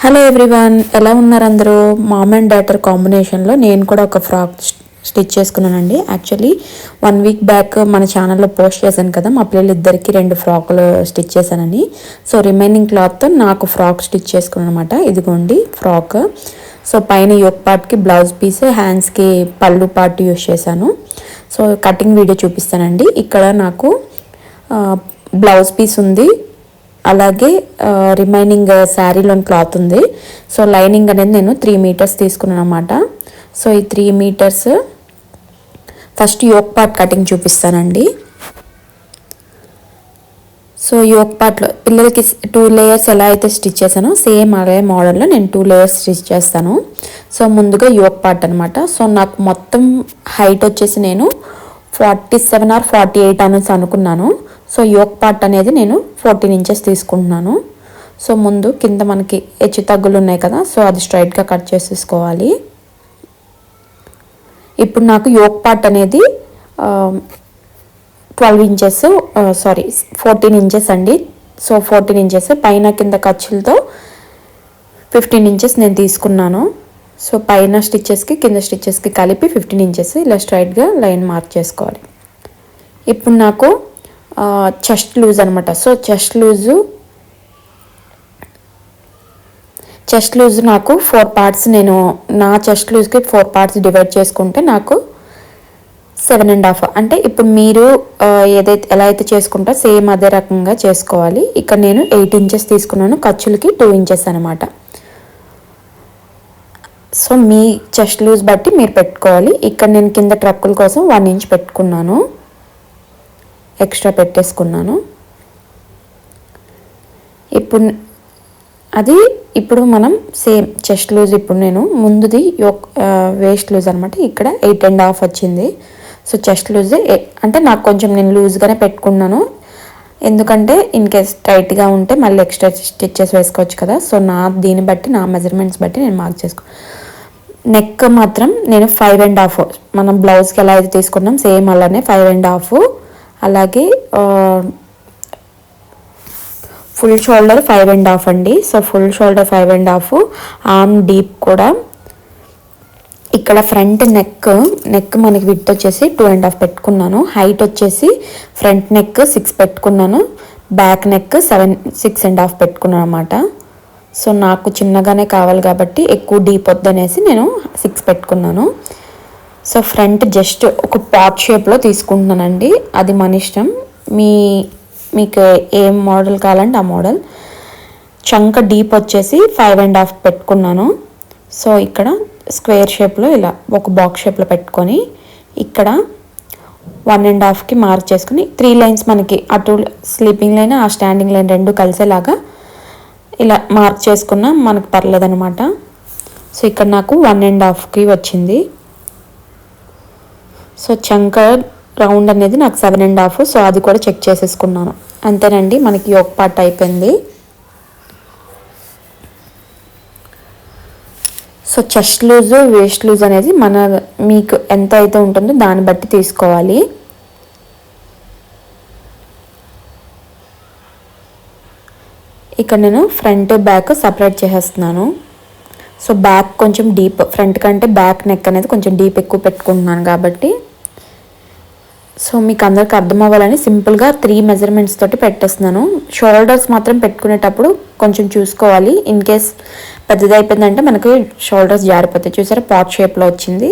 Hello everyone, ఎలా ఉన్నారు అందరూ? మామ్ అండ్ డాటర్ కాంబినేషన్లో నేను కూడా ఒక ఫ్రాక్ స్టిచ్ చేసుకున్నానండి. యాక్చువల్లీ 1 వీక్ బ్యాక్ మన ఛానల్లో పోస్ట్ చేశాను కదా, మా పిల్లలిద్దరికి 2 ఫ్రాకులు స్టిచ్ చేశానని. సో రిమైనింగ్ క్లాత్తో నాకు ఫ్రాక్ స్టిచ్ చేసుకున్నాను అనమాట. ఇదిగోండి ఫ్రాక్. సో పైన యోక్ పార్ట్కి బ్లౌజ్ పీస్, హ్యాండ్స్కి పళ్ళు పార్ట్ యూస్ చేశాను. సో కటింగ్ వీడియో చూపిస్తానండి. ఇక్కడ నాకు బ్లౌజ్ పీస్ ఉంది, అలాగే రిమైనింగ్ శారీలోని క్లాత్ ఉంది. సో లైనింగ్ అనేది నేను 3 మీటర్స్ తీసుకున్నాను అనమాట. సో ఈ 3 metres first yoke part cutting చూపిస్తానండి. సో యోక్ పార్ట్లో పిల్లలకి 2 లేయర్స్ ఎలా అయితే స్టిచ్ చేశానో సేమ్ అదే మోడల్లో నేను 2 లేయర్స్ స్టిచ్ చేస్తాను. సో ముందుగా యోక్ పార్ట్ అనమాట. సో నాకు మొత్తం హైట్ వచ్చేసి నేను 47 or 48 అనేసి అనుకున్నాను. సో యోక్ పార్ట్ అనేది నేను 14 ఇంచెస్ తీసుకుంటున్నాను. సో ముందు కింద మనకి హెచ్చు తగ్గులు ఉన్నాయి కదా, సో అది స్ట్రైట్గా కట్ చేసేసుకోవాలి. ఇప్పుడు నాకు యోక్ పార్ట్ అనేది 12 ఇంచెస్ 14 ఇంచెస్ అండి. సో 14 ఇంచెస్ పైన కింద ఖర్చులతో 15 ఇంచెస్ నేను తీసుకున్నాను. సో పైన స్టిచ్చెస్కి కింద స్టిచ్చెస్కి కలిపి 15 ఇంచెస్ ఇలా స్ట్రైట్గా లైన్ మార్క్ చేసుకోవాలి. ఇప్పుడు నాకు చెస్ట్ లూజ్ అనమాట. సో చెస్ట్ లూజ్ నాకు 4 పార్ట్స్, నేను నా చెస్ట్ లూజ్కి 4 పార్ట్స్ డివైడ్ చేసుకుంటే నాకు 7.5. అంటే ఇప్పుడు మీరు ఎలా అయితే చేసుకుంటారో సేమ్ అదే రకంగా చేసుకోవాలి. ఇక్కడ నేను 8 ఇంచెస్ తీసుకున్నాను, ఖర్చులకి 2 ఇంచెస్ అనమాట. సో మీ చెస్ట్ లూజ్ బట్టి మీరు పెట్టుకోవాలి. ఇక్కడ నేను కింద ట్రక్కుల కోసం 1 ఇంచ్ పెట్టుకున్నాను, ఎక్స్ట్రా పెట్టేసుకున్నాను. ఇప్పుడు మనం సేమ్ చెస్ట్ లూజ్, ఇప్పుడు నేను ముందుది వేస్ట్ లూజ్ అనమాట. ఇక్కడ 8.5 వచ్చింది. సో చెస్ట్ లూజ్ అంటే నాకు కొంచెం నేను లూజ్గానే పెట్టుకున్నాను, ఎందుకంటే ఇన్ కేస్ టైట్గా ఉంటే మళ్ళీ ఎక్స్ట్రా స్టిచ్చెస్ వేసుకోవచ్చు కదా. సో దీన్ని బట్టి నా మెజర్మెంట్స్ బట్టి నేను మార్క్ నెక్ మాత్రం నేను 5.5, మనం బ్లౌజ్కి ఎలా అయితే తీసుకున్నాం సేమ్ అలానే 5.5. అలాగే ఫుల్ షోల్డర్ 5.5 అండి. So full shoulder 5.5. Arm deep కూడా ఇక్కడ ఫ్రంట్ నెక్ మనకి విడ్త్ వచ్చేసి 2.5 పెట్టుకున్నాను. హైట్ వచ్చేసి ఫ్రంట్ నెక్ 6 పెట్టుకున్నాను, బ్యాక్ నెక్ 6.5 పెట్టుకున్నాను అనమాట. సో నాకు చిన్నగానే కావాలి కాబట్టి ఎక్కువ డీప్ వద్దనేసి నేను 6 పెట్టుకున్నాను. సో ఫ్రంట్ జస్ట్ ఒక పాట్ షేప్లో తీసుకుంటున్నానండి, అది మన ఇష్టం. మీకు ఏం మోడల్ కావాలంటే ఆ మోడల్. చంక డీప్ వచ్చేసి 5.5 పెట్టుకున్నాను. సో ఇక్కడ స్క్వేర్ షేప్లో ఇలా ఒక బాక్స్ షేప్లో పెట్టుకొని ఇక్కడ 1.5కి మార్క్ చేసుకుని 3 లైన్స్ మనకి అటు స్లీపింగ్ లైన్ ఆ స్టాండింగ్ లైన్ 2 కలిసేలాగా ఇలా మార్క్ చేసుకున్నా మనకు పర్లేదనమాట. సో ఇక్కడ నాకు 1.5కి వచ్చింది. సో చంక రౌండ్ అనేది నాకు 7.5. సో అది కూడా చెక్ చేసేసుకున్నాను. అంతేనండి, మనకి యోక్ పార్ట్ అయిపోయింది. So chest loose waist loose అనేది మీకు ఎంత అయితే ఉంటుందో దాన్ని బట్టి తీసుకోవాలి. ఇక్కడ నేను ఫ్రంట్ బ్యాక్ సపరేట్ చేసేస్తున్నాను. సో బ్యాక్ కొంచెం డీప్, ఫ్రంట్ కంటే బ్యాక్ నెక్ అనేది కొంచెం డీప్ ఎక్కువ పెట్టుకుంటున్నాను కాబట్టి. సో మీకు అందరికి అర్థం అవ్వాలని సింపుల్గా 3 మెజర్మెంట్స్ తోటి పెట్టేస్తున్నాను. షోల్డర్స్ మాత్రం పెట్టుకునేటప్పుడు కొంచెం చూసుకోవాలి, ఇన్ కేస్ పెద్దది అయిపోయిందంటే మనకి షోల్డర్స్ జారిపోతాయి. చూసారా పాట్ షేప్లో వచ్చింది.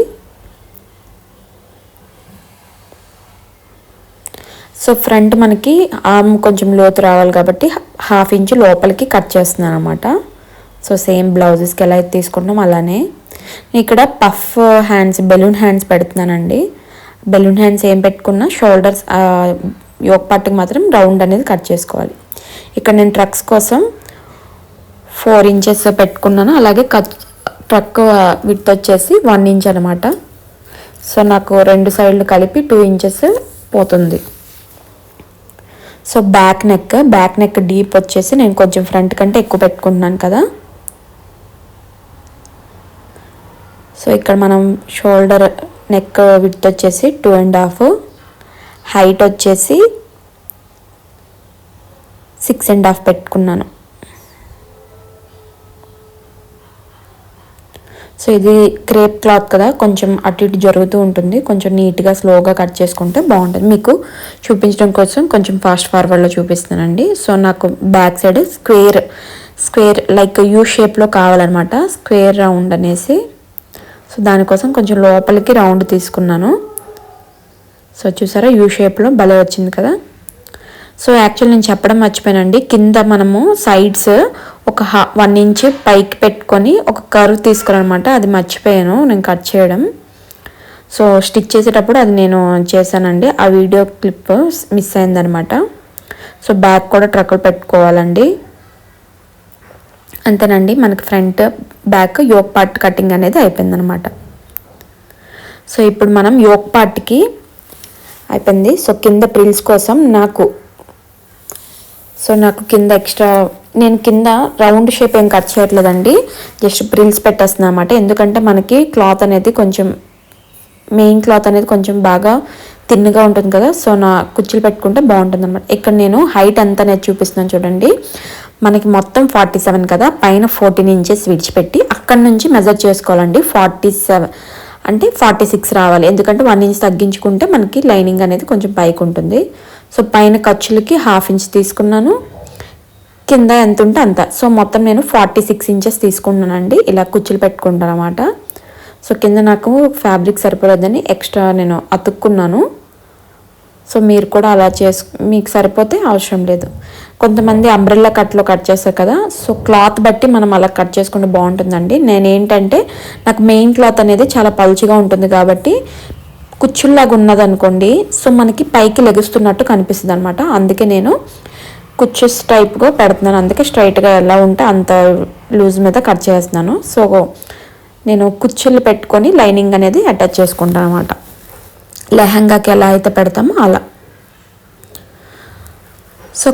సో ఫ్రంట్ మనకి ఆర్మ్ కొంచెం లోతు రావాలి కాబట్టి 1/2 ఇంచ్ లోపలికి కట్ చేస్తున్నాను అనమాట. సో సేమ్ బ్లౌజెస్కి ఎలా అయితే తీసుకుంటాం అలానే. ఇక్కడ పఫ్ హ్యాండ్స్, బెలూన్ హ్యాండ్స్ పెడుతున్నానండి. బెలూన్ హ్యాండ్స్ ఏం పెట్టుకున్నా షోల్డర్స్ యోక్ పార్ట్కి మాత్రం రౌండ్ అనేది కట్ చేసుకోవాలి. ఇక్కడ నేను ట్రక్స్ కోసం 4 ఇంచెస్ పెట్టుకున్నాను. అలాగే ట్రక్ విడ్త్ వచ్చేసి 1 ఇంచ్ అనమాట. సో నాకు 2 సైడ్లు కలిపి 2 ఇంచెస్ పోతుంది. సో బ్యాక్ నెక్ డీప్ వచ్చేసి నేను కొంచెం ఫ్రంట్ కంటే ఎక్కువ పెట్టుకుంటున్నాను కదా. సో ఇక్కడ మనం షోల్డర్ నెక్ విడ్త్ వచ్చేసి 2.5, హైట్ వచ్చేసి 6.5 పెట్టుకున్నాను. సో ఇది క్రేప్ క్లాత్ కదా, కొంచెం అటు ఇటు జరుగుతూ ఉంటుంది, కొంచెం నీట్గా స్లోగా కట్ చేసుకుంటే బాగుంటుంది. మీకు చూపించడం కోసం కొంచెం ఫాస్ట్ ఫార్వర్డ్లో చూపిస్తానండి. సో నాకు back side square like you షేప్లో కావాలన్నమాట, స్క్వేర్ రౌండ్ అనేసి. సో దానికోసం కొంచెం లోపలికి రౌండ్ తీసుకున్నాను. సో చూసారా యూ షేప్లో భలే వచ్చింది కదా. సో యాక్చువల్ నేను చెప్పడం మర్చిపోయానండి, కింద మనము సైడ్స్ ఒక 1 ఇంచ్ పైకి పెట్టుకొని ఒక కర్వ్ తీసుకురనమాట, అది మర్చిపోయాను నేను కట్ చేయడం. సో స్టిచ్ చేసేటప్పుడు అది నేను చేశానండి, ఆ వీడియో క్లిప్ మిస్ అయిందనమాట. సో బ్యాక్ కూడా ట్రక్కులు పెట్టుకోవాలండి. అంతేనండి, మనకి front back yoke part cutting అనేది అయిపోయిందనమాట. సో ఇప్పుడు మనం యోక్ పార్ట్కి అయిపోయింది. సో కింద ప్రిల్స్ కోసం నాకు కింద ఎక్స్ట్రా నేను కింద రౌండ్ షేప్ ఏం కట్ చేయట్లేదండి, జస్ట్ ప్రిల్స్ పెట్టేస్తున్నాను అనమాట. ఎందుకంటే మనకి క్లాత్ అనేది కొంచెం మెయిన్ క్లాత్ అనేది కొంచెం బాగా తిన్నగా ఉంటుంది కదా, సో నా కుర్చీలు పెట్టుకుంటే బాగుంటుంది అనమాట. ఇక్కడ నేను హైట్ ఎంత అనేది చూపిస్తున్నాను చూడండి. మనకి మొత్తం 47 కదా, పైన 14 ఇంచెస్ విడిచిపెట్టి అక్కడ నుంచి మెజర్ చేసుకోవాలండి. 47 అంటే 46 రావాలి, ఎందుకంటే 1 ఇంచ్ తగ్గించుకుంటే మనకి లైనింగ్ అనేది కొంచెం పైకి ఉంటుంది. సో పైన ఖర్చులకి 1/2 ఇంచ్ తీసుకున్నాను, కింద ఎంత ఉంటే అంత. సో మొత్తం నేను 46 ఇంచెస్ తీసుకున్నానండి, ఇలా కుచ్చులు పెట్టుకుంటాను అనమాట. సో కింద నాకు ఫ్యాబ్రిక్ సరిపోలేదని ఎక్స్ట్రా నేను అతుక్కున్నాను. సో మీరు కూడా అలా మీకు సరిపోతే అవసరం లేదు. కొంతమంది అంబ్రెల్లా కట్లో కట్ చేస్తారు కదా, సో క్లాత్ బట్టి మనం అలా కట్ చేసుకుంటే బాగుంటుందండి. నేనేంటంటే నాకు మెయిన్ క్లాత్ అనేది చాలా పలుచగా ఉంటుంది కాబట్టి కుచ్చుల్లాగా ఉన్నదనుకోండి, సో మనకి పైకి లెగుస్తున్నట్టు కనిపిస్తుంది అనమాట. అందుకే నేను కుచ్చెస్ టైప్గా పెడుతున్నాను, అందుకే స్ట్రైట్గా ఎలా ఉంటే అంత లూజ్ మీద కట్ చేస్తున్నాను. సో నేను కుచ్చులు పెట్టుకొని లైనింగ్ అనేది అటాచ్ చేసుకుంటాను అనమాట, లెహంగాకి ఎలా అయితే పెడతామో అలా. సో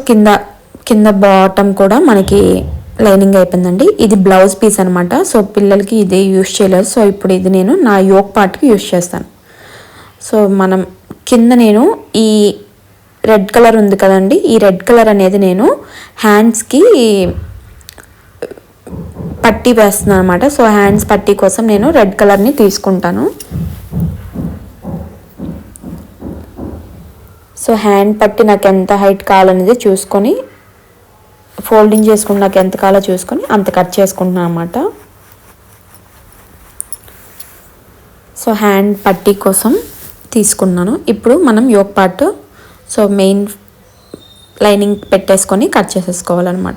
కింద బాటమ్ కూడా మనకి లైనింగ్ అయిపోయిందండి. ఇది బ్లౌజ్ పీస్ అనమాట. సో పిల్లలకి ఇదే యూస్ చేయలేదు, సో ఇప్పుడు ఇది నేను నా యోక్ పార్ట్కి యూస్ చేస్తాను. సో మనం కింద నేను ఈ రెడ్ కలర్ ఉంది కదండి, ఈ రెడ్ కలర్ అనేది నేను హ్యాండ్స్కి పట్టీ వేస్తున్నాను అనమాట. సో హ్యాండ్స్ పట్టీ కోసం నేను రెడ్ కలర్ని తీసుకుంటాను. సో హ్యాండ్ పట్టి నాకు ఎంత హైట్ కావాలనేది చూసుకొని ఫోల్డింగ్ చేసుకుని నాకు ఎంత కావాలో చూసుకొని అంత కట్ చేసుకుంటున్నాను అనమాట. సో హ్యాండ్ పట్టీ కోసం తీసుకున్నాను. ఇప్పుడు మనం yoke part so main lining పెట్టేసుకొని కట్ చేసేసుకోవాలన్నమాట.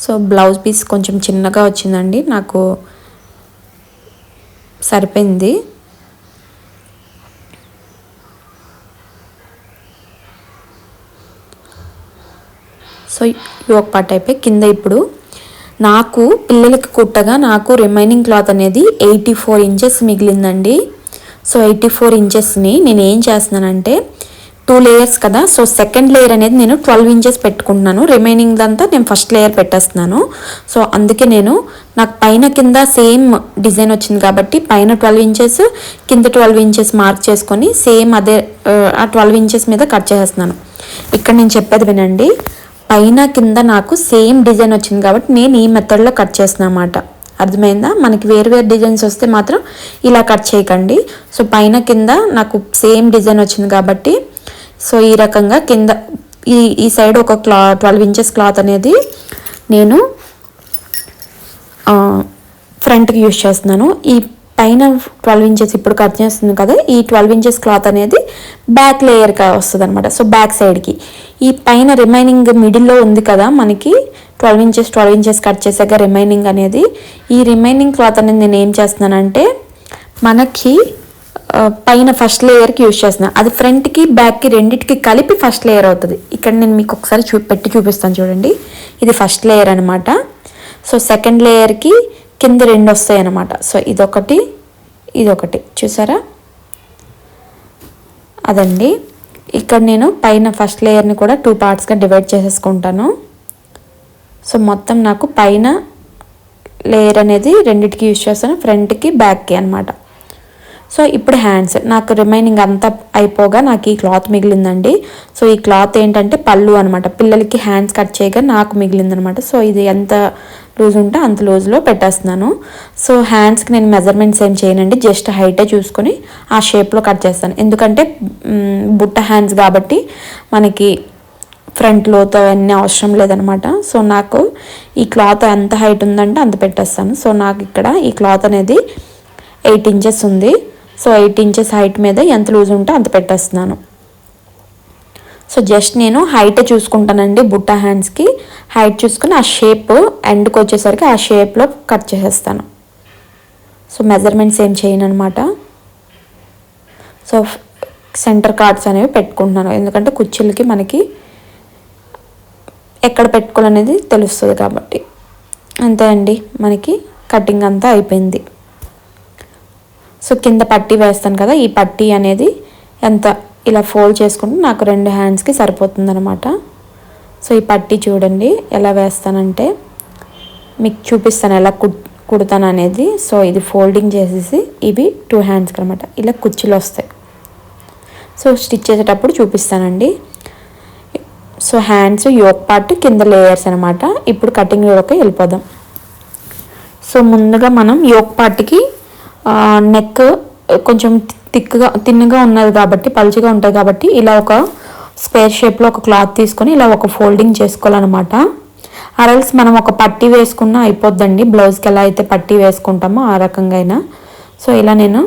సో బ్లౌజ్ పీస్ కొంచెం చిన్నగా వచ్చిందండి, నాకు సరిపోయింది. సో యోక్ పార్ట్ అయిపోయి కింద ఇప్పుడు నాకు పిల్లలకి కుట్టగా నాకు రిమైనింగ్ క్లాత్ అనేది 84 ఇంచెస్ మిగిలిందండి. సో 84 ఇంచెస్ని నేను ఏం చేస్తున్నానంటే 2 లేయర్స్ కదా, సో సెకండ్ లేయర్ అనేది నేను 12 ఇంచెస్ పెట్టుకుంటున్నాను, రిమైనింగ్ అంతా నేను ఫస్ట్ లేయర్ పెట్టేస్తున్నాను. సో అందుకే నాకు పైన కింద సేమ్ డిజైన్ వచ్చింది కాబట్టి పైన 12 ఇంచెస్ కింద 12 ఇంచెస్ మార్క్ చేసుకొని సేమ్ అదే ఆ 12 ఇంచెస్ మీద కట్ చేసేస్తున్నాను. ఇక్కడ నేను చెప్పేది వినండి, పైన కింద నాకు సేమ్ డిజైన్ వచ్చింది కాబట్టి నేను ఈ మెథడ్లో కట్ చేస్తున్నాను అన్నమాట. అర్థమైందా? మనకి వేరు డిజైన్స్ వస్తే మాత్రం ఇలా కట్ చేయకండి. సో పైన కింద నాకు సేమ్ డిజైన్ వచ్చింది కాబట్టి సో ఈ రకంగా కింద ఈ సైడ్ ఒక 12 ఇంచెస్ క్లాత్ అనేది నేను ఫ్రంట్కి యూజ్ చేస్తున్నాను. ఈ పైన 12 ఇంచెస్ ఇప్పుడు కట్ చేస్తుంది కదా, ఈ 12 ఇంచెస్ క్లాత్ అనేది బ్యాక్ లేయర్గా వస్తుంది అనమాట. సో బ్యాక్ సైడ్కి ఈ పైన రిమైనింగ్ మిడిల్లో ఉంది కదా మనకి 12 ఇంచెస్ కట్ చేసాక రిమైనింగ్ అనేది, ఈ రిమైనింగ్ క్లాత్ అనేది నేను ఏం చేస్తున్నానంటే మనకి పైన ఫస్ట్ లేయర్కి యూజ్ చేస్తున్నాను. అది ఫ్రంట్కి బ్యాక్కి రెండింటికి కలిపి ఫస్ట్ లేయర్ అవుతుంది. ఇక్కడ నేను మీకు ఒకసారి చూపిస్తాను చూడండి. ఇది ఫస్ట్ లేయర్ అనమాట. సో సెకండ్ లేయర్కి కింద 2 వస్తాయి అన్నమాట. సో ఇదొకటి చూసారా, అదండి. ఇక్కడ నేను పైన ఫస్ట్ లేయర్ని కూడా 2 పార్ట్స్గా డివైడ్ చేసేసుకుంటాను. సో మొత్తం నాకు పైన లేయర్ అనేది రెండింటికి యూజ్ చేస్తాను, ఫ్రంట్కి బ్యాక్కి అనమాట. సో ఇప్పుడు హ్యాండ్స్ నాకు రిమైనింగ్ అంతా అయిపోగా నాకు ఈ క్లాత్ మిగిలిందండి. సో ఈ క్లాత్ ఏంటంటే పళ్ళు అనమాట, పిల్లలకి హ్యాండ్స్ కట్ చేయగా నాకు మిగిలిందనమాట. సో ఇది ఎంత లూజ్ ఉంటే అంత లూజ్లో పెట్టేస్తున్నాను. సో హ్యాండ్స్కి నేను మెజర్మెంట్స్ ఏం చేయనండి, జస్ట్ హైటే చూసుకొని ఆ షేప్లో కట్ చేస్తాను. ఎందుకంటే బుట్ట హ్యాండ్స్ కాబట్టి మనకి ఫ్రంట్ లోతో అవన్నీ అవసరం లేదనమాట. సో నాకు ఈ క్లాత్ ఎంత హైట్ ఉందంటే అంత పెట్టేస్తాను. సో నాకు ఇక్కడ ఈ క్లాత్ అనేది 8 ఇంచెస్ ఉంది. సో 8 ఇంచెస్ హైట్ మీద ఎంత లూజ్ ఉంటే అంత పెట్టేస్తున్నాను. సో జస్ట్ నేను హైట్ చూసుకుంటానండి, బుట్ట హ్యాండ్స్కి హైట్ చూసుకుని ఆ షేప్ ఎండ్కి వచ్చేసరికి ఆ షేప్లో కట్ చేసేస్తాను. సో మెజర్మెంట్స్ ఏం చేయను అనమాట. సో సెంటర్ కార్డ్స్ అనేవి పెట్టుకుంటున్నాను, ఎందుకంటే కుర్చీలకి మనకి ఎక్కడ పెట్టుకోవాలనేది తెలుస్తుంది కాబట్టి. అంతే అండి, మనకి కటింగ్ అంతా అయిపోయింది. సో కింద పట్టీ వేస్తాను కదా, ఈ పట్టీ అనేది ఎంత ఇలా ఫోల్డ్ చేసుకుంటే నాకు 2 హ్యాండ్స్కి సరిపోతుంది అనమాట. సో ఈ పట్టీ చూడండి ఎలా వేస్తానంటే మీకు చూపిస్తాను ఎలా కుడతాను అనేది. సో ఇది ఫోల్డింగ్ చేసేసి ఇవి 2 హ్యాండ్స్కి అనమాట, ఇలా కుర్చీలు వస్తాయి. సో స్టిచ్ చేసేటప్పుడు చూపిస్తానండి. సో హ్యాండ్స్ యోక్ పార్ట్ కింద లేయర్స్ అనమాట. ఇప్పుడు కటింగ్లోకి వెళ్ళిపోదాం. సో ముందుగా మనం యోక్ పార్ట్కి నెక్ కొంచెం తిన్నగా ఉన్నది కాబట్టి, పలుచగా ఉంటుంది కాబట్టి ఇలా ఒక స్క్వేర్ షేప్లో ఒక క్లాత్ తీసుకొని ఇలా ఒక ఫోల్డింగ్ చేసుకోవాలన్నమాట. అరల్స్ మనం ఒక పట్టీ వేసుకున్నా అయిపోద్దండి, బ్లౌజ్కి ఎలా అయితే పట్టీ వేసుకుంటామో ఆ రకంగా అయినా. సో ఇలా నేను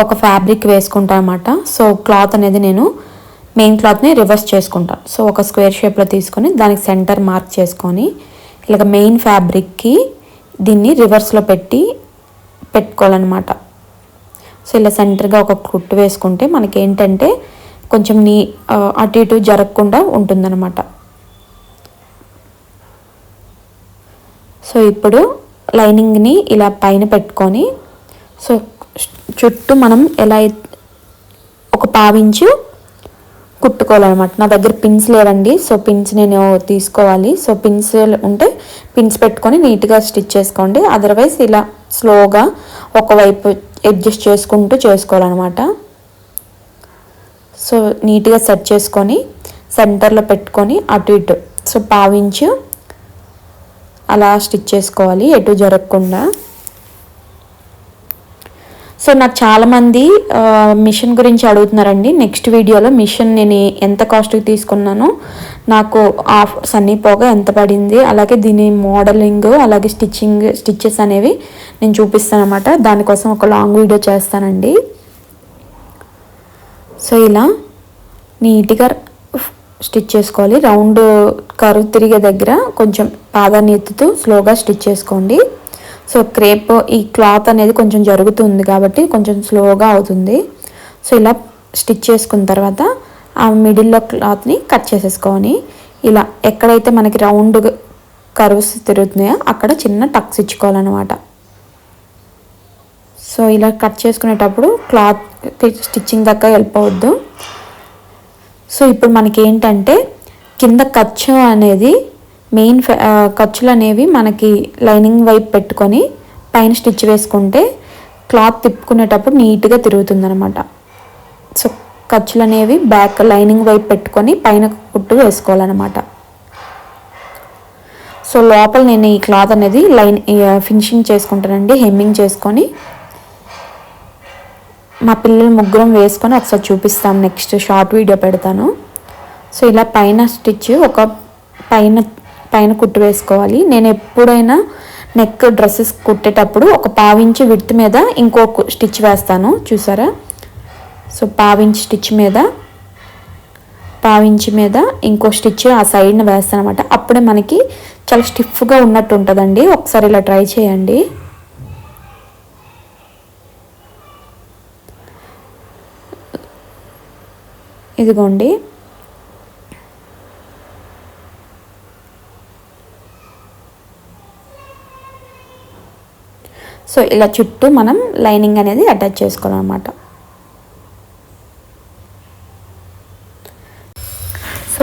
ఒక ఫ్యాబ్రిక్ వేసుకుంటాను అనమాట. సో క్లాత్ అనేది నేను మెయిన్ క్లాత్ని రివర్స్ చేసుకుంటాను. సో ఒక స్క్వేర్ షేప్లో తీసుకొని దానికి సెంటర్ మార్క్ చేసుకొని ఇలాగ మెయిన్ ఫ్యాబ్రిక్కి దీన్ని రివర్స్లో పెట్టుకోవాలన్నమాట. సో ఇలా సెంటర్గా ఒక కుట్టు వేసుకుంటే మనకి ఏంటంటే కొంచెం అటు ఇటు జరగకుండా ఉంటుందన్నమాట. సో ఇప్పుడు లైనింగ్ని ఇలా పైన పెట్టుకొని సో చుట్టూ మనం ఎలా ఒక 1/2 ఇంచు కుట్టుకోవాలన్నమాట. నా దగ్గర పిన్స్ లేవండి, సో పిన్స్ నేను తీసుకోవాలి. సో పిన్స్ ఉంటే పిన్స్ పెట్టుకొని నీట్గా స్టిచ్ చేసుకోండి. అదర్వైజ్ ఇలా స్లోగా ఒకవైపు అడ్జస్ట్ చేసుకుంటూ చేసుకోవాలన్నమాట. సో నీట్గా సెట్ చేసుకొని సెంటర్లో పెట్టుకొని అటు ఇటు సో 1/2 ఇంచు అలా స్టిచ్ చేసుకోవాలి, ఎటు జరగకుండా. సో నాకు చాలామంది మిషన్ గురించి అడుగుతున్నారండి. నెక్స్ట్ వీడియోలో మిషన్ నేను ఎంత కాస్ట్కి తీసుకున్నానో, నాకు ఆఫర్స్ అన్నీ పోగా ఎంత పడింది, అలాగే దీని మోడలింగ్ అలాగే స్టిచ్చెస్ అనేవి నేను చూపిస్తాను అనమాట. దానికోసం ఒక లాంగ్ వీడియో చేస్తానండి. సో ఇలా నీట్గా స్టిచ్ చేసుకోవాలి. రౌండ్ కర్వ్ తిరిగే దగ్గర కొంచెం పాదాన్ని ఎత్తుతూ స్లోగా స్టిచ్ చేసుకోండి. సో క్రేప్ ఈ క్లాత్ అనేది కొంచెం జరుగుతుంది కాబట్టి కొంచెం స్లోగా అవుతుంది. సో ఇలా స్టిచ్ చేసుకున్న తర్వాత ఆ మిడిల్లో క్లాత్ని కట్ చేసేసుకొని ఇలా ఎక్కడైతే మనకి రౌండ్ కర్వ్స్ తిరుగుతున్నాయో అక్కడ చిన్న టక్స్ ఇచ్చుకోవాలన్నమాట. సో ఇలా కట్ చేసుకునేటప్పుడు క్లాత్ స్టిచ్చింగ్ దాకా వెళ్ళిపోవద్దు. సో ఇప్పుడు మనకి ఏంటంటే కింద ఖర్చు అనేది మెయిన్ ఖర్చులు అనేవి మనకి లైనింగ్ వైపు పెట్టుకొని పైన స్టిచ్ వేసుకుంటే క్లాత్ తిప్పుకునేటప్పుడు నీట్గా తిరుగుతుంది అనమాట. సో ఖర్చులు అనేవి బ్యాక్ లైనింగ్ వైపు పెట్టుకొని పైన కుట్టు వేసుకోవాలన్నమాట. సో లోపల నేను ఈ క్లాత్ అనేది ఫినిషింగ్ చేసుకుంటానండి, హెమ్మింగ్ చేసుకొని. మా పిల్లలు ముగ్గురం వేసుకొని ఒకసారి చూపిస్తాం, నెక్స్ట్ షార్ట్ వీడియో పెడతాను. సో ఇలా పైన స్టిచ్ ఒక పైన కుట్టు వేసుకోవాలి. నేను ఎప్పుడైనా నెక్ డ్రెస్సెస్ కుట్టేటప్పుడు ఒక 1/2 ఇంచు విడ్త్ మీద ఇంకో స్టిచ్ వేస్తాను, చూసారా. సో 1/2 ఇంచు స్టిచ్ మీద 1/2 ఇంచు మీద ఇంకో స్టిచ్ ఆ సైడ్ని వేస్తాను అనమాట. అప్పుడే మనకి చాలా స్టిఫ్గా ఉన్నట్టు ఉంటుందండి. ఒకసారి ఇలా ట్రై చేయండి. ఇదిగోండి. సో ఇలా చుట్టూ మనం లైనింగ్ అనేది అటాచ్ చేసుకోవాలన్నమాట. సో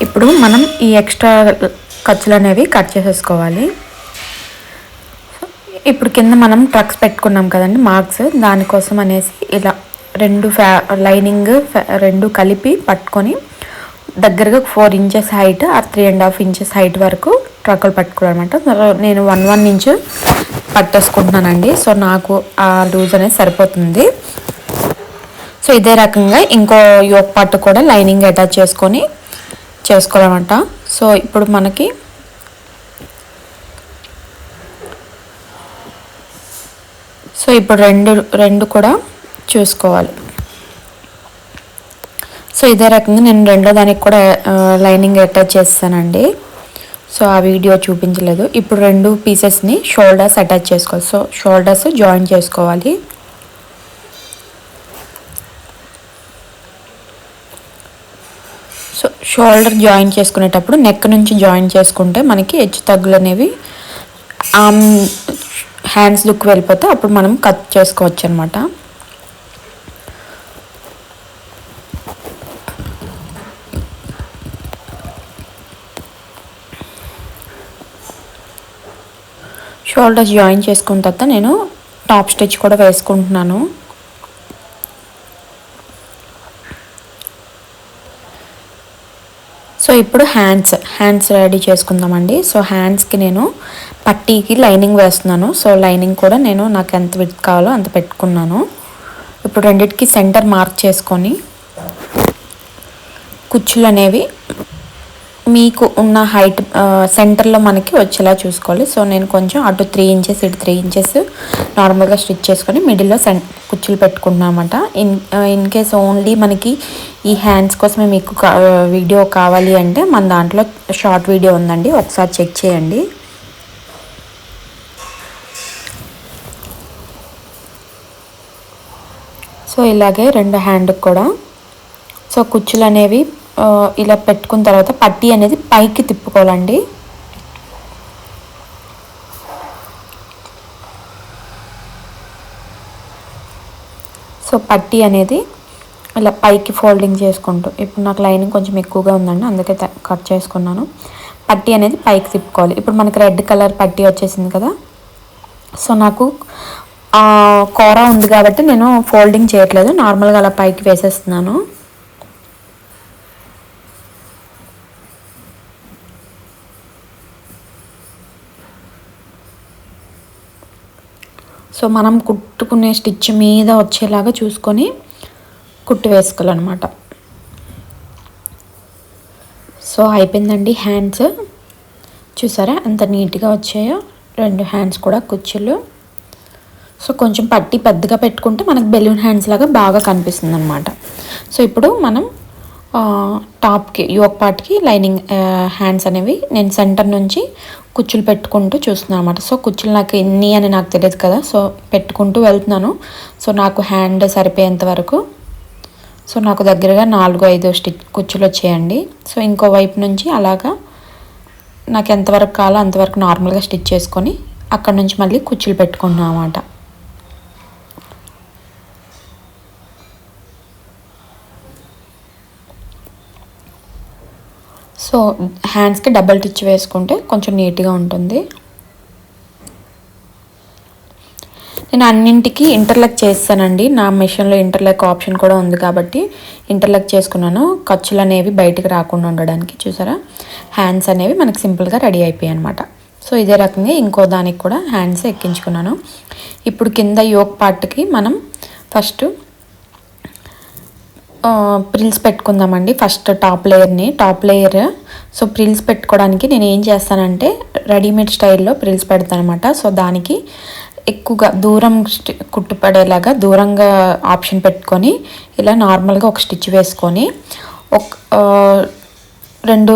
ఇప్పుడు మనం ఈ ఎక్స్ట్రా ఖర్చులు అనేవి కట్ చేసేసుకోవాలి. ఇప్పుడు కింద మనం ట్రక్స్ పెట్టుకున్నాం కదండి మార్క్స్, దానికోసం అనేసి ఇలా రెండు లైనింగ్ రెండు కలిపి పట్టుకొని దగ్గరగా 4 ఇంచెస్ హైట్ ఆ 3.5 ఇంచెస్ హైట్ వరకు ట్రక్కులు పట్టుకోవాలన్నమాట. నేను 1 ఇంచ్ పట్టేసుకుంటున్నానండి. సో నాకు ఆ లూజ్ అనేది సరిపోతుంది. సో ఇదే రకంగా ఇంకో యోక్ పార్ట్ కూడా లైనింగ్ అటాచ్ చేసుకొని చేసుకోవాలన్నమాట. సో ఇప్పుడు మనకి ఇప్పుడు రెండు కూడా చూసుకోవాలి. సో ఇదే రకంగా నేను రెండో దానికి కూడా లైనింగ్ అటాచ్ చేస్తానండి. సో ఆ వీడియో చూపించలేదు. ఇప్పుడు రెండు పీసెస్ని షోల్డర్స్ అటాచ్ చేసుకోవాలి. సో షోల్డర్స్ జాయిన్ చేసుకోవాలి. సో షోల్డర్ జాయిన్ చేసుకునేటప్పుడు నెక్ నుంచి జాయిన్ చేసుకుంటే మనకి హెచ్చు తగ్గులు అనేవి హ్యాండ్స్ లుక్ వెళ్ళిపోతే అప్పుడు మనం కట్ చేసుకోవచ్చు అనమాట. షోల్డర్స్ జాయిన్ చేసుకున్న తర్వాత నేను టాప్ స్టిచ్ కూడా వేసుకుంటున్నాను. సో ఇప్పుడు హ్యాండ్స్ రెడీ చేసుకుందామండి. సో హ్యాండ్స్కి నేను పట్టీకి లైనింగ్ వేస్తున్నాను. సో లైనింగ్ కూడా నేను నాకు ఎంత విడ్త్ కావాలో అంత పెట్టుకున్నాను. ఇప్పుడు రెండిటికి సెంటర్ మార్క్ చేసుకొని కుచ్చులు అనేవి మీకు ఉన్న హైట్ సెంటర్లో మనకి వచ్చేలా చూసుకోవాలి. సో నేను కొంచెం అటు 3 ఇంచెస్ ఇటు 3 ఇంచెస్ నార్మల్గా స్టిచ్ చేసుకొని మిడిల్లో కుచ్చులు పెట్టుకుంటున్నాను అనమాట. ఇన్ కేస్ ఓన్లీ మనకి ఈ హ్యాండ్స్ కోసమే మీకు వీడియో కావాలి అంటే మన దాంట్లో షార్ట్ వీడియో ఉందండి, ఒకసారి చెక్ చేయండి. సో ఇలాగే రెండు హ్యాండ్కి కూడా సో కుచ్చులు అనేవి ఇలా పెట్టుకున్న తర్వాత పట్టీ అనేది పైకి తిప్పుకోవాలండి. సో పట్టీ అనేది ఇలా పైకి ఫోల్డింగ్ చేసుకుంటూ, ఇప్పుడు నాకు లైనింగ్ కొంచెం ఎక్కువగా ఉందండి అందుకే కట్ చేసుకున్నాను. పట్టీ అనేది పైకి తిప్పుకోవాలి. ఇప్పుడు మనకి రెడ్ కలర్ పట్టీ వచ్చేసింది కదా. సో నాకు కూర ఉంది కాబట్టి నేను ఫోల్డింగ్ చేయట్లేదు, నార్మల్గా అలా పైకి వేసేస్తున్నాను. సో మనం కుట్టుకునే స్టిచ్ మీద వచ్చేలాగా చూసుకొని కుట్టు వేసుకోవాలన్నమాట. సో అయిపోయిందండి హ్యాండ్స్. చూసారా ఎంత నీట్గా వచ్చాయో రెండు హ్యాండ్స్ కూడా కుచ్చులు. సో కొంచెం పట్టి పెద్దగా పెట్టుకుంటే మనకు బెలూన్ హ్యాండ్స్ లాగా బాగా కనిపిస్తుంది అనమాట. సో ఇప్పుడు మనం టాప్కి యోక్ పార్ట్కి లైనింగ్ హ్యాండ్స్ అనేవి నేను సెంటర్ నుంచి కుచ్చులు పెట్టుకుంటూ చూస్తున్నాను అనమాట. సో కుచ్చులు నాకు ఎన్ని అని నాకు తెలియదు కదా, సో పెట్టుకుంటూ వెళ్తున్నాను. సో నాకు హ్యాండ్ సరిపోయేంత వరకు సో నాకు దగ్గరగా 4-5 కుచ్చులు వచ్చాయండి. సో ఇంకో వైపు నుంచి అలాగా నాకు ఎంతవరకు కావాలో అంతవరకు నార్మల్గా స్టిచ్ చేసుకొని అక్కడ నుంచి మళ్ళీ కుచ్చులు పెట్టుకుంటున్నాను అన్నమాట. సో హ్యాండ్స్కి డబల్ టిచ్ వేసుకుంటే కొంచెం నీట్గా ఉంటుంది. నేను అన్నింటికి ఇంటర్లాక్ చేస్తానండి. నా మిషన్లో ఇంటర్లాక్ ఆప్షన్ కూడా ఉంది కాబట్టి ఇంటర్లాక్ చేసుకున్నాను, ఖర్చులు అనేవి బయటకు రాకుండా ఉండడానికి. చూసారా హ్యాండ్స్ అనేవి మనకు సింపుల్గా రెడీ అయిపోయాయి అనమాట. సో ఇదే రకంగా ఇంకో దానికి కూడా హ్యాండ్స్ ఎక్కించుకున్నాను. ఇప్పుడు కింద యోక్ పార్ట్కి మనం ఫస్ట్ ప్రిల్స్ పెట్టుకుందామండి. First top layer. So frills పెట్టుకోవడానికి నేను ఏం చేస్తానంటే రెడీమేడ్ స్టైల్లో ప్రిల్స్ పెడతాను అనమాట. సో దానికి ఎక్కువగా దూరం కుట్టుపడేలాగా దూరంగా ఆప్షన్ పెట్టుకొని ఇలా నార్మల్గా ఒక స్టిచ్ వేసుకొని రెండు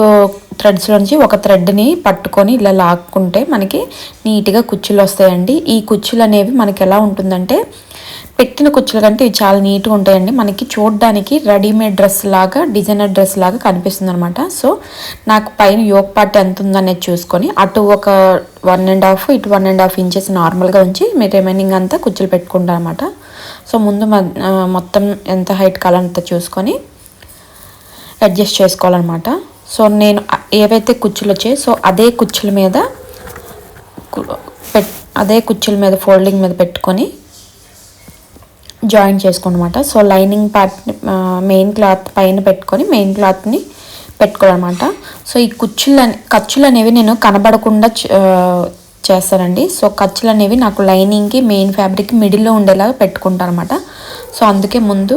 థ్రెడ్స్ నుంచి ఒక థ్రెడ్ని పట్టుకొని ఇలా లాక్కుంటే మనకి నీట్గా కుచ్చులు వస్తాయండి. ఈ కుచ్చులు అనేవి మనకి ఎలా ఉంటుందంటే పెట్టిన కుచ్చుల కంటే ఇవి చాలా నీట్గా ఉంటాయండి. మనకి చూడడానికి రెడీమేడ్ డ్రెస్ లాగా డిజైనర్ డ్రెస్ లాగా కనిపిస్తుంది అనమాట. సో నాకు పైన యోక్ పార్ట్ ఎంత ఉందనేది చూసుకొని అటు ఒక 1.5 ఇటు 1.5 ఇంచెస్ నార్మల్గా ఉంచి మీ రిమైనింగ్ అంతా కుచ్చులు పెట్టుకుంటాను అనమాట. సో ముందు మొత్తం ఎంత హైట్ కావాలంత చూసుకొని అడ్జస్ట్ చేసుకోవాలన్నమాట. సో నేను ఏవైతే కుచ్చులు వచ్చాయో సో అదే కుచ్చుల మీద అదే కుర్చీల మీద ఫోల్డింగ్ మీద పెట్టుకొని జాయిన్ చేసుకోనమాట. So lining part main cloth పైన పెట్టుకొని మెయిన్ క్లాత్ని పెట్టుకోవాలన్నమాట. సో ఈ ఖర్చులు అనేవి నేను కనబడకుండా చేస్తానండి. సో ఖర్చులు అనేవి నాకు లైనింగ్కి మెయిన్ ఫ్యాబ్రిక్ మిడిల్లో ఉండేలాగా పెట్టుకుంటాను అనమాట. సో అందుకే ముందు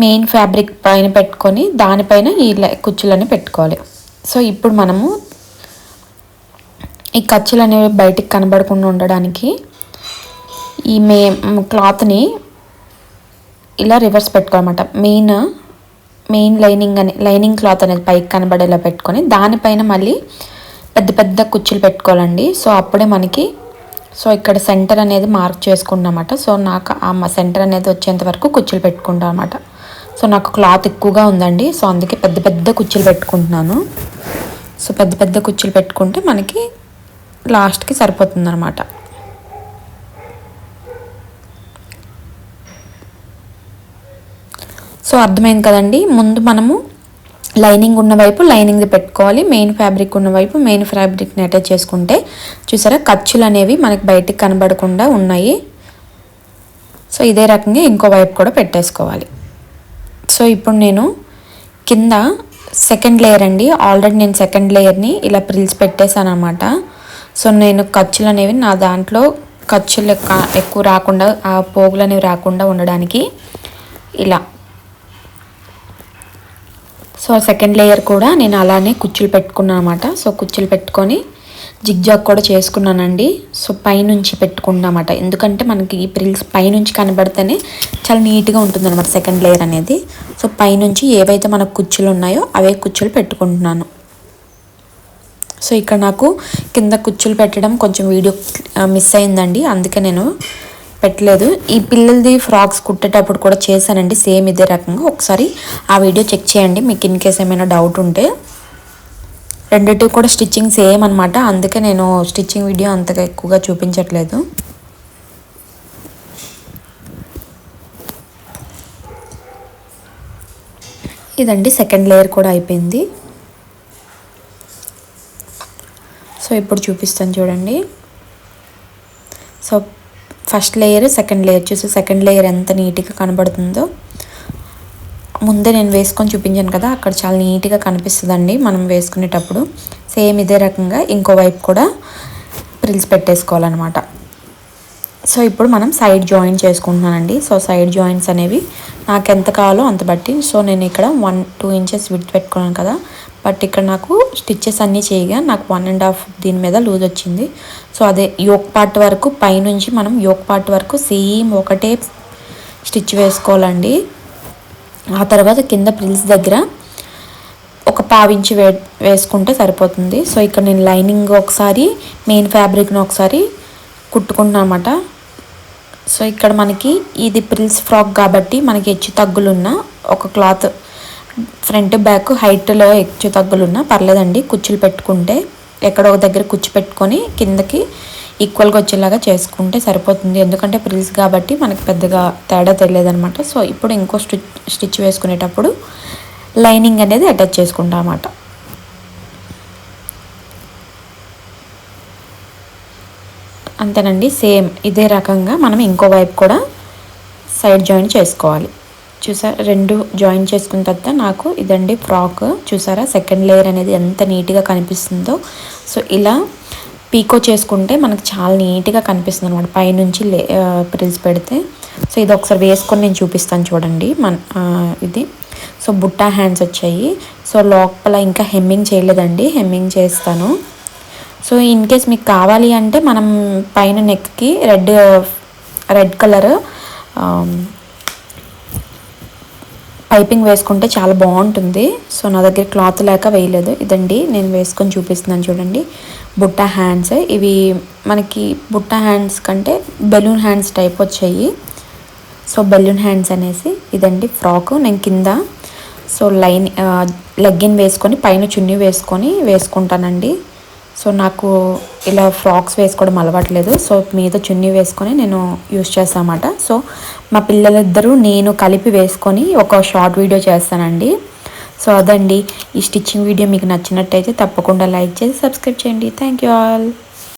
మెయిన్ ఫ్యాబ్రిక్ పైన పెట్టుకొని దానిపైన ఈ కుచ్చులన్నీ పెట్టుకోవాలి. సో ఇప్పుడు మనము ఈ ఖర్చులు అనేవి బయటికి కనబడకుండా ఉండడానికి ఈ క్లాత్ని ఇలా రివర్స్ పెట్టుకోవాలన్నమాట. మెయిన్ లైనింగ్ క్లాత్ అనేది పైకి కనబడేలా పెట్టుకొని దానిపైన మళ్ళీ పెద్ద పెద్ద కుచ్చులు పెట్టుకోవాలండి. సో అప్పుడే మనకి ఇక్కడ సెంటర్ అనేది మార్క్ చేసుకుంటామన్నమాట. సో నాకు ఆ సెంటర్ అనేది వచ్చేంత వరకు కుచ్చులు పెట్టుకుంటాం అన్నమాట. సో నాకు క్లాత్ ఎక్కువగా ఉందండి. సో అందుకే పెద్ద పెద్ద కుచ్చులు పెట్టుకుంటున్నాను. సో పెద్ద పెద్ద కుచ్చులు పెట్టుకుంటే మనకి లాస్ట్కి సరిపోతుంది అనమాట. సో అర్థమైంది కదండి. ముందు మనము లైనింగ్ ఉన్న వైపు లైనింగ్ది పెట్టుకోవాలి, మెయిన్ ఫ్యాబ్రిక్ ఉన్న వైపు మెయిన్ ఫ్యాబ్రిక్ని అటాచ్ చేసుకుంటే చూసారా ఖర్చులు అనేవి మనకి బయటికి కనబడకుండా ఉన్నాయి. సో ఇదే రకంగా ఇంకో వైపు కూడా పెట్టేసుకోవాలి. సో ఇప్పుడు నేను కింద సెకండ్ లేయర్ అండి, ఆల్రెడీ నేను సెకండ్ లేయర్ని ఇలా ప్రిల్స్ పెట్టేశాను అనమాట. సో నేను ఖర్చులు అనేవి నా దాంట్లో ఖర్చులు ఎక్కువ రాకుండా ఆ పోగులు అనేవి రాకుండా ఉండడానికి ఇలా సో సెకండ్ లేయర్ కూడా నేను అలానే కుచ్చులు పెట్టుకున్నాను అనమాట. సో కుచ్చులు పెట్టుకొని జిగ్జాగ్ కూడా చేసుకున్నానండి. సో పైనుంచి పెట్టుకున్నామాట, ఎందుకంటే మనకి ఈ ప్రిల్స్ పైనుంచి కనబడితేనే చాలా నీట్గా ఉంటుంది అనమాట సెకండ్ లేయర్ అనేది. సో పైనుంచి ఏవైతే మనకు కుచ్చులు ఉన్నాయో అవే కుచ్చులు పెట్టుకుంటున్నాను. సో ఇక్కడ నాకు కింద కుచ్చులు పెట్టడం కొంచెం వీడియో మిస్ అయిందండి, అందుకే నేను పెట్టలేదు. ఈ పిల్లలది ఫ్రాక్స్ కుట్టేటప్పుడు కూడా చేశానండి సేమ్ ఇదే రకంగా. ఒకసారి ఆ వీడియో చెక్ చేయండి మీకు ఇన్ కేస్ ఏమైనా డౌట్ ఉంటే. రెండిటివి కూడా స్టిచ్చింగ్ సేమ్ అనమాట, అందుకే నేను స్టిచ్చింగ్ వీడియో అంతగా ఎక్కువగా చూపించట్లేదు. ఇదండి సెకండ్ లేయర్ కూడా అయిపోయింది. సో ఇప్పుడు చూపిస్తాను చూడండి. So first layer second layer చూసి సెకండ్ లేయర్ ఎంత నీట్గా కనబడుతుందో ముందే నేను వేసుకొని చూపించాను కదా, అక్కడ చాలా నీట్గా కనిపిస్తుందండి మనం వేసుకునేటప్పుడు. సేమ్ ఇదే రకంగా ఇంకో వైపు కూడా ప్రిల్స్ పెట్టేసుకోవాలన్నమాట. సో ఇప్పుడు మనం సైడ్ జాయిన్ చేసుకుంటున్నానండి. సో సైడ్ జాయింట్స్ అనేవి నాకు ఎంత కావాలో అంత బట్టి. సో నేను ఇక్కడ 1-2 ఇంచెస్ విడ్త్ పెట్టుకున్నాను కదా, బట్ ఇక్కడ నాకు స్టిచ్చెస్ అన్నీ చేయగా నాకు 1.5 దీని మీద లూజ్ వచ్చింది. సో అదే యోక్ పార్ట్ వరకు పైనుంచి మనం యోక్ పార్ట్ వరకు సేమ్ ఒకటే స్టిచ్ వేసుకోవాలండి. ఆ తర్వాత కింద ప్రిల్స్ దగ్గర ఒక 1/2 ఇంచ్ వేసుకుంటే సరిపోతుంది. సో ఇక్కడ నేను లైనింగ్ ఒకసారి మెయిన్ ఫ్యాబ్రిక్ను ఒకసారి కుట్టుకుంటున్నాను అన్నమాట. సో ఇక్కడ మనకి ఇది ప్రిల్స్ ఫ్రాక్ కాబట్టి మనకి హెచ్చు తగ్గులున్న ఒక క్లాత్ ఫ్రంట్ బ్యాక్ హైట్లో హెచ్చు తగ్గులున్నా పర్లేదండి, కుచ్చులు పెట్టుకుంటే ఎక్కడో ఒక దగ్గర కుచ్చు పెట్టుకొని కిందకి ఈక్వల్గా వచ్చేలాగా చేసుకుంటే సరిపోతుంది. ఎందుకంటే ప్రిల్స్ కాబట్టి మనకి పెద్దగా తేడా తెలియదనమాట. సో ఇప్పుడు ఇంకో స్టిచ్ వేసుకునేటప్పుడు లైనింగ్ అనేది అటాచ్ చేసుకుంటాం అన్నమాట. అంతేనండి, సేమ్ ఇదే రకంగా మనం ఇంకో వైపు కూడా సైడ్ జాయిన్ చేసుకోవాలి. చూసారా, 2 జాయిన్ చేసుకున్న తర్వాత నాకు ఇదండి ఫ్రాక్. చూసారా సెకండ్ లేయర్ అనేది ఎంత నీట్గా కనిపిస్తుందో. సో ఇలా పీకో చేసుకుంటే మనకు చాలా నీట్గా కనిపిస్తుంది అనమాట పైనుంచి ప్రిల్స్ పెడితే. సో ఇది ఒకసారి వేసుకొని నేను చూపిస్తాను చూడండి. ఇది సో బుట్టా హ్యాండ్స్ వచ్చాయి. సో లోపల ఇంకా హెమ్మింగ్ చేయలేదండి, హెమ్మింగ్ చేస్తాను. సో ఇన్ కేస్ మీకు కావాలి అంటే మనం పైన నెక్కి రెడ్ కలర్ పైపింగ్ వేసుకుంటే చాలా బాగుంటుంది. సో నా దగ్గర క్లాత్ లేక వేయలేదు. ఇదండి నేను వేసుకొని చూపిస్తున్నాను చూడండి. బుట్టా హ్యాండ్స్ ఇవి మనకి బుట్టా హ్యాండ్స్ కంటే బెలూన్ హ్యాండ్స్ టైప్ వచ్చాయి. సో బెలూన్ హ్యాండ్స్ అనేసి ఇదండి ఫ్రాక్. నేను కింద సో లెగ్గిన్ వేసుకొని పైన చున్నీ వేసుకుంటానండి. సో నాకు ఇలా ఫ్రాక్స్ వేసుకోవడం అలవాట్లేదు. సో మీద చున్నీ వేసుకొని నేను యూస్ చేస్తాను అన్నమాట. సో మా పిల్లలిద్దరూ నేను కలిపి వేసుకొని ఒక షార్ట్ వీడియో చేస్తానండి. సో అదండి ఈ స్టిచ్చింగ్ వీడియో మీకు నచ్చినట్టయితే తప్పకుండా లైక్ చేసి సబ్స్క్రైబ్ చేయండి. Thank you all.